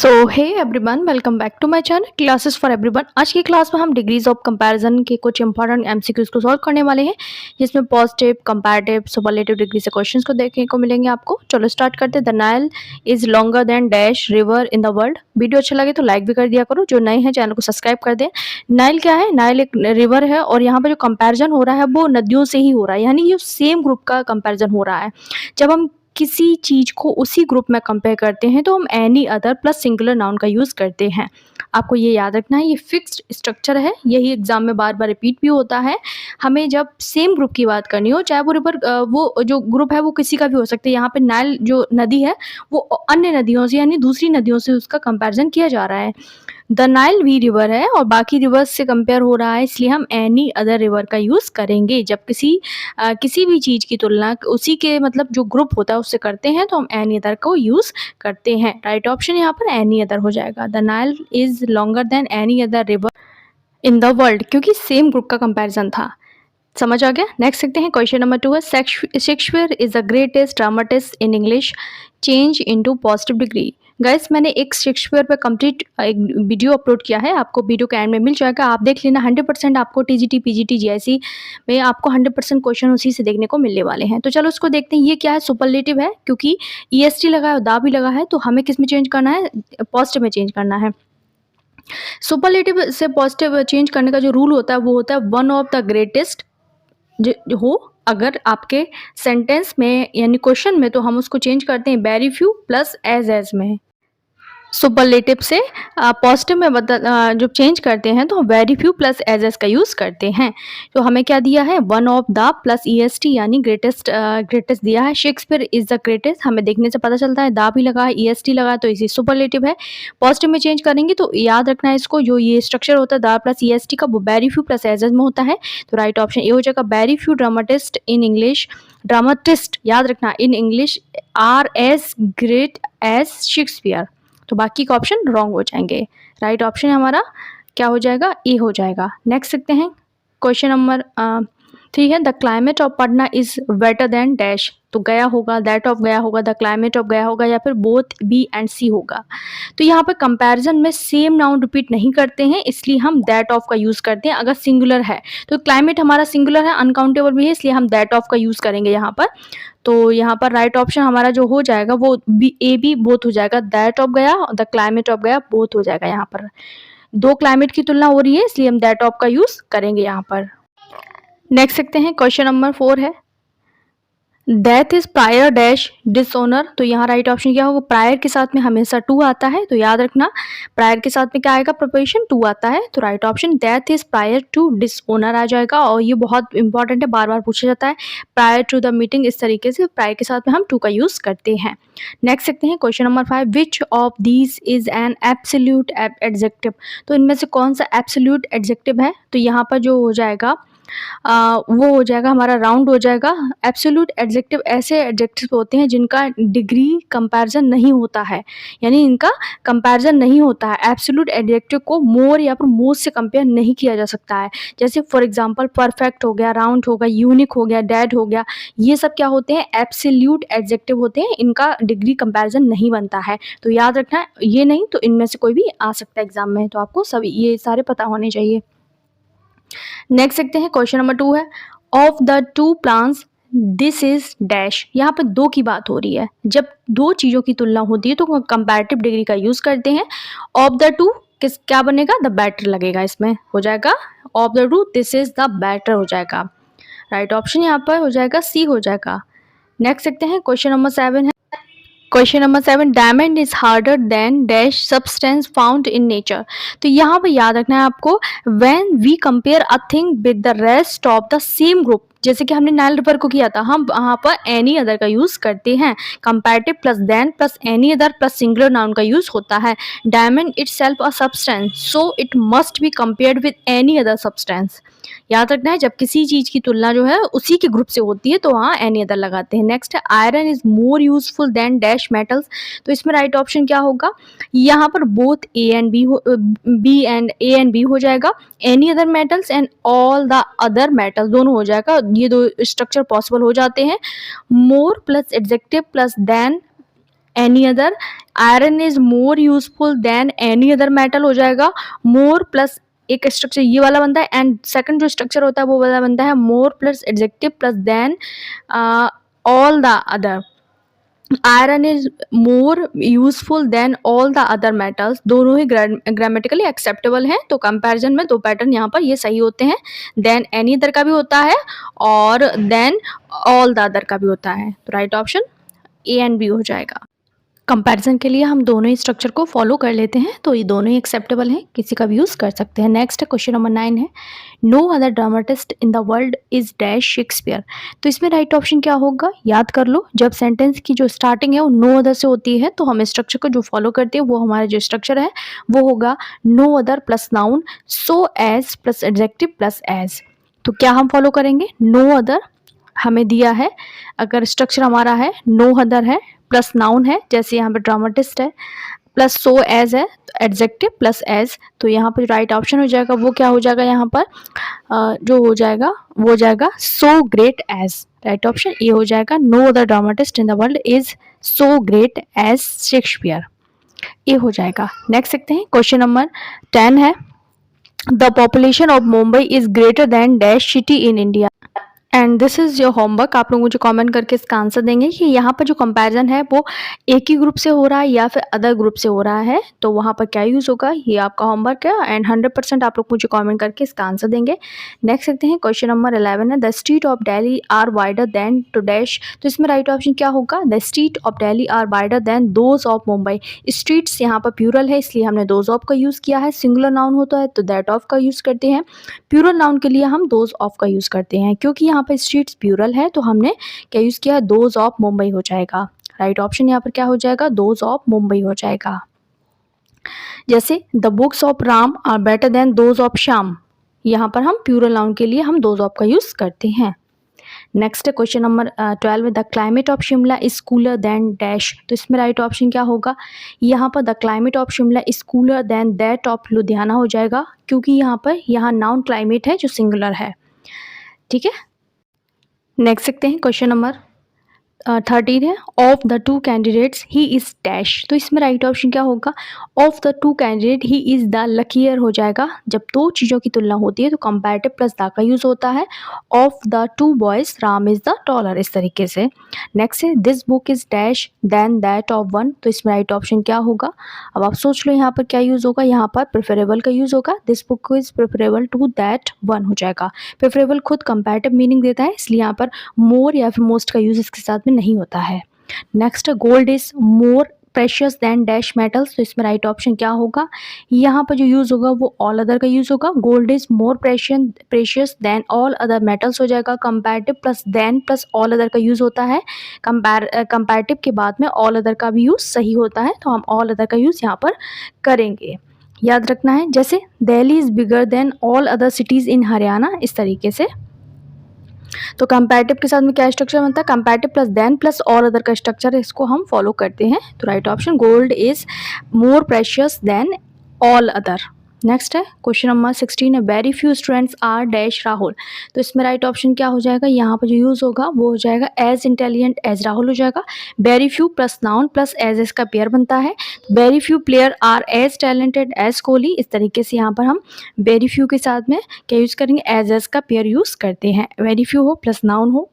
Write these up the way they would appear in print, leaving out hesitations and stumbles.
So hey everyone, welcome back to my channel classes for everyone. आज की class में हम डिग्रीज ऑफ कंपैरिजन के कुछ इंपॉर्टेंट एमसीक्यूज को सॉल्व करने वाले हैं, जिसमें पॉजिटिव, कंपैरेटिव, सुपरलेटिव डिग्री से क्वेश्चंस को देखने को मिलेंगे आपको। चलो स्टार्ट करते हैं। The Nile is longer than dash river in the world. Video अच्छा लगे तो लाइक भी कर दिया करो, जो नए हैं चैनल को सब्सक्राइब कर दें। नाइल क्या है? नाइल एक रिवर है और यहाँ पर जो कंपेरिजन हो रहा है वो नदियों से ही हो रहा है, यानी ये सेम ग्रुप का कंपेरिजन हो रहा है। जब हम किसी चीज को उसी ग्रुप में कंपेयर करते हैं तो हम any other plus singular noun का यूज करते हैं। आपको ये याद रखना है, ये फिक्स्ड स्ट्रक्चर है, यही एग्जाम में बार बार रिपीट भी होता है। हमें जब सेम ग्रुप की बात करनी हो, चाहे वो रिवर वो जो ग्रुप है वो किसी का भी हो सकता है। यहाँ पे नाइल जो नदी है वो अन्य नदियों से यानी दूसरी नदियों से उसका कंपैरिजन किया जा रहा है। द नाइल भी रिवर है और बाकी रिवर्स से कंपेयर हो रहा है, इसलिए हम एनी अदर रिवर का यूज करेंगे। जब किसी भी चीज की तुलना उसी के मतलब जो ग्रुप होता है उससे करते हैं तो हम एनी अदर को यूज करते हैं। राइट ऑप्शन यहाँ पर एनी अदर हो जाएगा। The Nile is longer than any other river in the world, क्योंकि सेम ग्रुप का कंपैरिजन था। समझ आ गया? नेक्स्ट देखते हैं। क्वेश्चन नंबर 2 है, Shakespeare is the greatest dramatist in English, change into positive degree. Guys, मैंने एक शेक्सपियर पे कंप्लीट एक वीडियो अपलोड किया है, आपको वीडियो के एंड में मिल जाएगा, आप देख लेना। 100% आपको टीजीटी पीजीटी जीआईसी में आपको 100% क्वेश्चन उसी से देखने को मिलने वाले हैं। तो चलो उसको देखते हैं। ये क्या है? सुपरलेटिव है, क्योंकि ईएसटी लगा है और दा भी लगा है, तो हमें किस में चेंज करना है? पॉजिटिव में चेंज करना है। सुपरलेटिव से पॉजिटिव चेंज करने का जो रूल होता है वो होता है वन ऑफ द ग्रेटेस्ट हो। अगर आपके सेंटेंस में यानी क्वेश्चन में, तो हम उसको चेंज करते हैं वेरी फ्यू प्लस एज में। सुपरलेटिव से पॉजिटिव में जो चेंज करते हैं तो वेरी फ्यू प्लस एज का यूज करते हैं। तो हमें क्या दिया है? One of the plus EST यानी ग्रेटेस्ट ग्रेटेस्ट दिया है। शेक्सपियर इज द ग्रेटेस्ट, हमें देखने से पता चलता है, दा भी लगा है, ईएसटी लगा है, तो इसी सुपरलेटिव है। पॉजिटिव में चेंज करेंगे तो याद रखना है इसको, जो ये स्ट्रक्चर होता है दा प्लस ईएसटी का, वो वेरी फ्यू प्लस एज में होता है। तो राइट ऑप्शन ये हो जाएगा, very few dramatist in English. Dramatist याद रखना in English are as great as Shakespeare. तो बाकी का ऑप्शन रॉन्ग हो जाएंगे। राइट ऑप्शन हमारा क्या हो जाएगा? ए हो जाएगा। नेक्स्ट देखते हैं। क्वेश्चन नंबर 3 है, the climate of Patna is wetter than dash. तो गया होगा, दैट ऑफ गया होगा, द क्लाइमेट ऑफ गया होगा, या फिर बोथ बी एंड सी होगा। तो यहाँ पर कंपैरिजन में सेम नाउन रिपीट नहीं करते हैं, इसलिए हम दैट ऑफ का यूज करते हैं। अगर सिंगुलर है तो क्लाइमेट हमारा सिंगुलर है, अनकाउंटेबल भी है, इसलिए हम दैट ऑफ का यूज करेंगे यहाँ पर। तो यहाँ पर राइट ऑप्शन हमारा जो हो जाएगा वो बी ए बी बोथ हो जाएगा। दैट ऑफ गया और द क्लाइमेट ऑफ गया बोथ हो जाएगा। यहाँ पर दो क्लाइमेट की तुलना हो रही है, इसलिए हम दैट ऑफ का यूज करेंगे यहाँ पर। नेक्स्ट देखते हैं। क्वेश्चन नंबर 4 है, death is prior dash dishonour. तो यहाँ राइट ऑप्शन क्या होगा? प्रायर के साथ में हमेशा टू आता है, तो याद रखना प्रायर के साथ में क्या आएगा? प्रिपरेशन टू आता है। तो right option death is prior to dishonour आ जाएगा। और ये बहुत इंपॉर्टेंट है, बार बार पूछा जाता है, प्रायर टू द मीटिंग, इस तरीके से प्रायर के साथ में हम टू का यूज करते हैं। नेक्स्ट देखते हैं। Question number 5, which of these is an absolute adjective. तो इनमें से कौन सा एब्सोल्यूट एडजेक्टिव है? तो यहाँ पर जो हो जाएगा वो हो जाएगा हमारा राउंड हो जाएगा। एब्सोल्यूट एडजेक्टिव ऐसे एडजेक्टिव होते हैं जिनका डिग्री कंपैरिजन नहीं होता है, यानी इनका कंपैरिजन नहीं होता है। एब्सोल्यूट एडजेक्टिव को मोर या फिर मोस्ट से कंपेयर नहीं किया जा सकता है। जैसे फॉर एग्जांपल परफेक्ट हो गया, राउंड हो गया, यूनिक हो गया, डेड हो गया, ये सब क्या होते हैं? एब्सोल्यूट एडजेक्टिव होते हैं, इनका डिग्री कंपैरिजन नहीं बनता है। तो याद रखना, ये नहीं तो इनमें से कोई भी आ सकता है एग्जाम में, तो आपको सभी ये सारे पता होने चाहिए। नेक्स्ट देखते हैं। क्वेश्चन नंबर 2 है, of the to plants this is dash. यहाँ पर दो की बात हो रही है। जब दो चीज़ों की तुलना होती है तो कंपैरेटिव डिग्री का यूज करते हैं। ऑफ द टू किस क्या बनेगा? द बेटर लगेगा, इसमें हो जाएगा of the to this is the better हो जाएगा। राइट ऑप्शन यहाँ पर हो जाएगा सी हो जाएगा। नेक्स्ट देखते हैं। क्वेश्चन नंबर 7 है, question number 7, diamond is harder than dash substance found in nature. तो यहाँ पर याद रखना है आपको, when we compare a thing with the rest of the same group, जैसे कि हमने नाइल रिवर को किया था, हम वहाँ पर एनी अदर का यूज करते हैं। Comparative plus than plus any other plus singular noun का यूज होता है। Diamond itself a substance, so it must be compared with any other substance. याद रखना है, जब किसी चीज की तुलना जो है उसी के ग्रुप से होती है तो वहाँ एनी अदर लगाते हैं। नेक्स्ट है, iron is more useful than dash metals. तो इसमें राइट ऑप्शन क्या होगा? यहाँ पर बोथ ए एंड बी हो जाएगा। Any other metals and all the other metals दोनों हो जाएगा। ये दो स्ट्रक्चर पॉसिबल हो जाते हैं। More plus adjective plus than any other, iron is more useful than any other metal हो जाएगा, मोर प्लस एक स्ट्रक्चर ये वाला बनता है, एंड सेकंड जो स्ट्रक्चर होता है वो वाला बनता है more plus adjective plus than all the other. Iron is more useful than all the other metals, दोनों ही ग्रामेटिकली एक्सेप्टेबल हैं, तो कंपैरिजन में दो पैटर्न यहाँ पर ये सही होते हैं। देन एनी अदर का भी होता है और देन ऑल द अदर का भी होता है, तो right option A and B हो जाएगा। कंपैरिजन के लिए हम दोनों ही स्ट्रक्चर को फॉलो कर लेते हैं, तो ये दोनों ही एक्सेप्टेबल हैं, किसी का भी यूज़ कर सकते हैं। नेक्स्ट क्वेश्चन नंबर 9 है, no other dramatist in the world is dash Shakespeare. तो इसमें राइट ऑप्शन क्या होगा, याद कर लो, जब सेंटेंस की जो स्टार्टिंग है वो नो अदर से होती है तो हम स्ट्रक्चर को जो फॉलो करते हैं वो हमारा जो स्ट्रक्चर है वो होगा no other plus noun, so as plus adjective plus as. तो क्या हम फॉलो करेंगे, नो अदर हमें दिया है, अगर स्ट्रक्चर हमारा है नो अदर है प्लस नाउन है, जैसे यहाँ पे ड्रामाटिस्ट है, प्लस सो एज है, एडजेक्टिव प्लस एज, तो यहाँ पे राइट ऑप्शन हो जाएगा वो क्या हो जाएगा, यहाँ पर जो हो जाएगा वो हो जाएगा so great as. Right option ये हो जाएगा, no other dramatist in the world is so great as Shakespeare, ये हो जाएगा। नेक्स्ट देखते हैं, क्वेश्चन नंबर 10 है, the population of Mumbai is greater than dash city in India, and this is your homework. आप लोग मुझे कमेंट करके इसका आंसर देंगे कि यहाँ पर जो कंपैरिजन है वो एक ही ग्रुप से हो रहा है या फिर अदर ग्रुप से हो रहा है, तो वहाँ पर क्या यूज़ होगा, ये आपका होमवर्क है एंड 100% आप लोग मुझे कमेंट करके इसका आंसर देंगे। नेक्स्ट देखते हैं, क्वेश्चन नंबर 11 है, the street of Delhi are wider than to dash. तो इसमें राइट ऑप्शन क्या होगा, the street of Delhi are wider than those of Mumbai. Streets यहाँ पर प्यूरल है इसलिए हमने दोज ऑफ का यूज़ किया है, सिंगुलर नाउन होता है तो दैट ऑफ का यूज़ करते हैं, प्यूरल नाउन के लिए हम दोज ऑफ का यूज़ करते हैं। क्योंकि यहाँ पर स्ट्रीट्स प्यूरल है तो हमने क्या यूज़ किया है, दोज ऑफ मुंबई हो जाएगा। राइट ऑप्शन यहाँ पर क्या हो जाएगा, दोज ऑफ मुंबई हो जाएगा। जैसे the books of Ram are better than those of Shyam, यहाँ पर हम प्यूरल नाउन के लिए हम दोज ऑफ का यूज़ करते हैं। नेक्स्ट क्वेश्चन नंबर 12 में, the climate of Shimla is cooler than dash. तो इसमें राइट ऑप्शन क्या होगा, यहाँ पर the climate of Shimla is cooler than that of Ludhiana हो जाएगा, क्योंकि यहाँ नाउन क्लाइमेट है जो सिंगुलर है। ठीक है, नेक्स्ट देखते हैं, क्वेश्चन नंबर 13 है, of the to candidates he is dash. तो इसमें राइट ऑप्शन क्या होगा, of the two candidate he is the luckier हो जाएगा। जब दो चीज़ों की तुलना होती है तो कंपैरेटिव प्लस द का यूज़ होता है, of the two boys Ram is the taller, इस तरीके से। नेक्स्ट है, this book is dash than that of one. तो इसमें राइट ऑप्शन क्या होगा, अब आप सोच लो यहाँ पर क्या यूज़ होगा, यहाँ पर प्रेफरेबल का यूज़ होगा, this book is preferable to that one हो जाएगा। प्रेफरेबल खुद कंपैरेटिव मीनिंग देता है इसलिए यहाँ पर मोर या फिर मोस्ट का यूज़ इसके साथ में नहीं होता है। Next, gold is more precious than dash metals. तो इसमें राइट ऑप्शन क्या होगा, यहाँ पर जो यूज़ होगा वो ऑल अदर का यूज़ होगा, gold is more precious than all other metals हो जाएगा। Comparative plus than plus all other का यूज़ होता है, कंपैरेटिव के बाद में ऑल अदर का भी यूज़ सही होता है, तो हम ऑल अदर का यूज़ यहाँ पर करेंगे, याद रखना है। जैसे Delhi is bigger than all other cities in Haryana, इस तरीके से। तो कंपैरेटिव के साथ में क्या स्ट्रक्चर बनता है, comparative plus than plus all other का स्ट्रक्चर है, इसको हम फॉलो करते हैं। तो right option, gold is more precious than all other. Next है, क्वेश्चन नंबर 16 है, very few students are dash Rahul. तो इसमें राइट ऑप्शन क्या हो जाएगा, यहाँ पर जो यूज़ होगा वो हो जाएगा एज इंटेलिजेंट एज राहुल हो जाएगा। Very few plus noun plus as इसका पेयर बनता है, very few player are as talented as Kohli, इस तरीके से यहाँ पर हम वेरी फ्यू के साथ में क्या यूज़ करेंगे, एज का पेयर यूज़ करते हैं। वेरी फ्यू हो प्लस नाउन हो,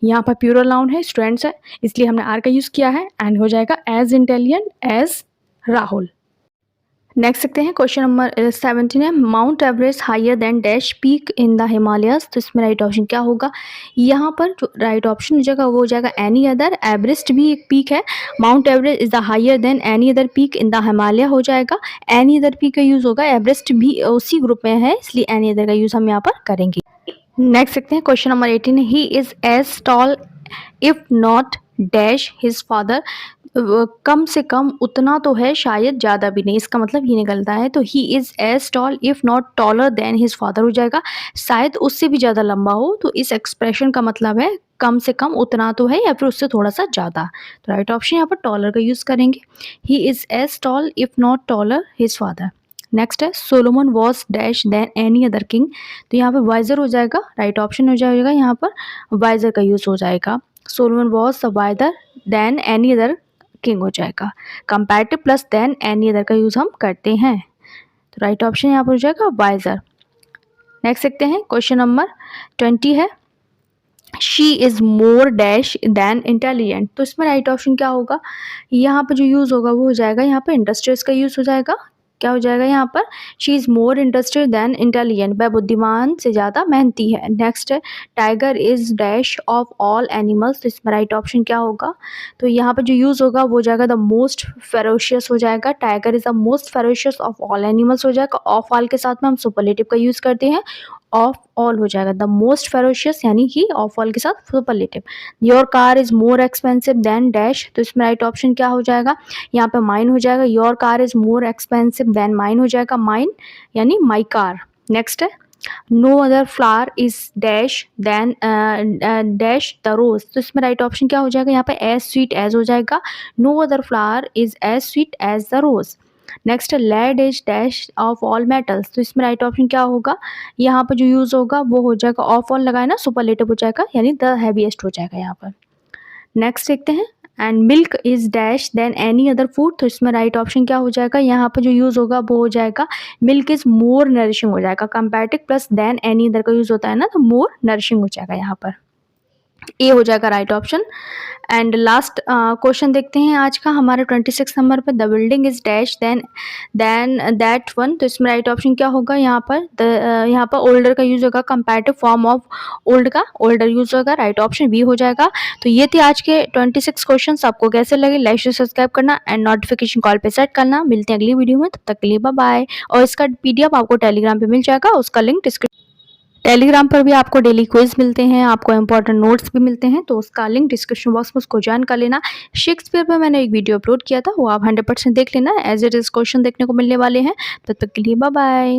यहाँ पर प्यूरल नाउन है, स्टूडेंट्स है, इसलिए हमने आर का यूज़ किया है, एंड हो जाएगा as intelligent as Rahul. Next देखते हैं, क्वेश्चन नंबर 17 है, Mount Everest higher than dash peak in the Himalayas. तो इसमें राइट ऑप्शन क्या होगा, यहाँ पर जो राइट ऑप्शन हो जाएगा वो हो जाएगा एनी अदर। एवरेस्ट भी एक पीक है, Mount Everest is the higher than any other peak in the Himalaya हो जाएगा। एनी अदर पीक का यूज़ होगा, एवरेस्ट भी उसी ग्रुप में है इसलिए एनी अदर का यूज़ हम यहाँ पर करेंगे। नेक्स्ट देखते हैं, क्वेश्चन नंबर 18 है, he is as tall if not dash his father. कम से कम उतना तो है, शायद ज़्यादा भी नहीं, इसका मतलब ये निकलता है। तो he is as tall if not taller than his father हो जाएगा, शायद उससे भी ज़्यादा लंबा हो। तो इस एक्सप्रेशन का मतलब है कम से कम उतना तो है या फिर उससे थोड़ा सा ज़्यादा। तो राइट ऑप्शन यहाँ पर टॉलर का यूज़ करेंगे, he is as tall if not taller his father. Next है, Solomon was dash than any other king. तो यहाँ पर वाइजर हो जाएगा, राइट ऑप्शन हो जाएगा यहाँ पर वाइजर का यूज़ हो जाएगा। Solomon was the wiser than any other king हो जाएगा। Comparative plus than any other का यूज़ हम करते हैं, तो राइट ऑप्शन यहाँ पर हो जाएगा वाइजर। नेक्स्ट देखते हैं, क्वेश्चन नंबर 20 है, she is more dash than intelligent. तो इसमें राइट ऑप्शन क्या होगा, यहाँ पर जो यूज़ होगा वो हो जाएगा यहाँ पर इंडस्ट्रियस का यूज़ हो जाएगा। क्या हो जाएगा यहाँ पर, she is more interested than intelligent, वह बुद्धिमान से ज़्यादा मेहनती है। नेक्स्ट है, tiger is dash of all animals. तो इसमें राइट ऑप्शन क्या होगा, तो यहाँ पर जो यूज़ होगा वो हो जाएगा द मोस्ट फेरोशियस हो जाएगा। Tiger is the most ferocious of all animals हो जाएगा। ऑफ ऑल के साथ में हम सुपरलेटिव का यूज़ करते हैं, ऑफ ऑल हो जाएगा द मोस्ट फेरोशियस, यानी कि ऑफ ऑल के साथ superlative. Your car is more expensive then dash. तो इसमें राइट ऑप्शन क्या हो जाएगा, यहाँ पे माइन हो जाएगा। Your car is more expensive than mine हो जाएगा, माइन यानी माई कार। नेक्स्ट है, no other flower is dash than dash the rose. तो इसमें राइट ऑप्शन क्या हो जाएगा, यहाँ पे एज स्वीट एज हो जाएगा। No other flower is as sweet as the rose. Next है, lead is dash of all metals. तो इसमें राइट ऑप्शन क्या होगा, यहाँ पर जो यूज़ होगा वो हो जाएगा ऑफ ऑल लगाए ना, सुपरलेटिव हो जाएगा, यानी द हैवीएस्ट हो जाएगा यहाँ पर। नेक्स्ट देखते हैं, and milk is dash than any other food. तो इसमें राइट ऑप्शन क्या हो जाएगा, यहाँ पर जो यूज़ होगा वो हो जाएगा मिल्क इज मोर नरिशिंग हो जाएगा। Comparative plus than any other का यूज़ होता है ना, तो मोर नरिशिंग हो जाएगा यहाँ पर, ए हो जाएगा right option. And last question देखते हैं आज का हमारे 26 नंबर पर, the building is dash than that one. तो इसमें राइट ऑप्शन क्या होगा, यहाँ पर यहाँ पर ओल्डर का यूज़ होगा, कंपैरेटिव फॉर्म ऑफ ओल्ड का ओल्डर यूज़ होगा, राइट ऑप्शन बी हो जाएगा। तो ये थे आज के 26 क्वेश्चन। आपको कैसे लगे, लाइक से सब्सक्राइब करना एंड नोटिफिकेशन कॉल पे सेट करना। मिलते हैं अगली वीडियो में, तब तक के लिए बाय बाय। और इसका PDF आपको टेलीग्राम पे मिल जाएगा, उसका लिंक टेलीग्राम पर भी आपको डेली क्विज मिलते हैं, आपको इंपॉर्टेंट नोट्स भी मिलते हैं, तो उसका लिंक डिस्क्रिप्शन बॉक्स में उसको ज्वाइन कर लेना। शेक्सपियर पर मैंने एक वीडियो अपलोड किया था, वो आप 100% देख लेना, एज इट इज़ क्वेश्चन देखने को मिलने वाले हैं। तब तक के लिए बाय बाय।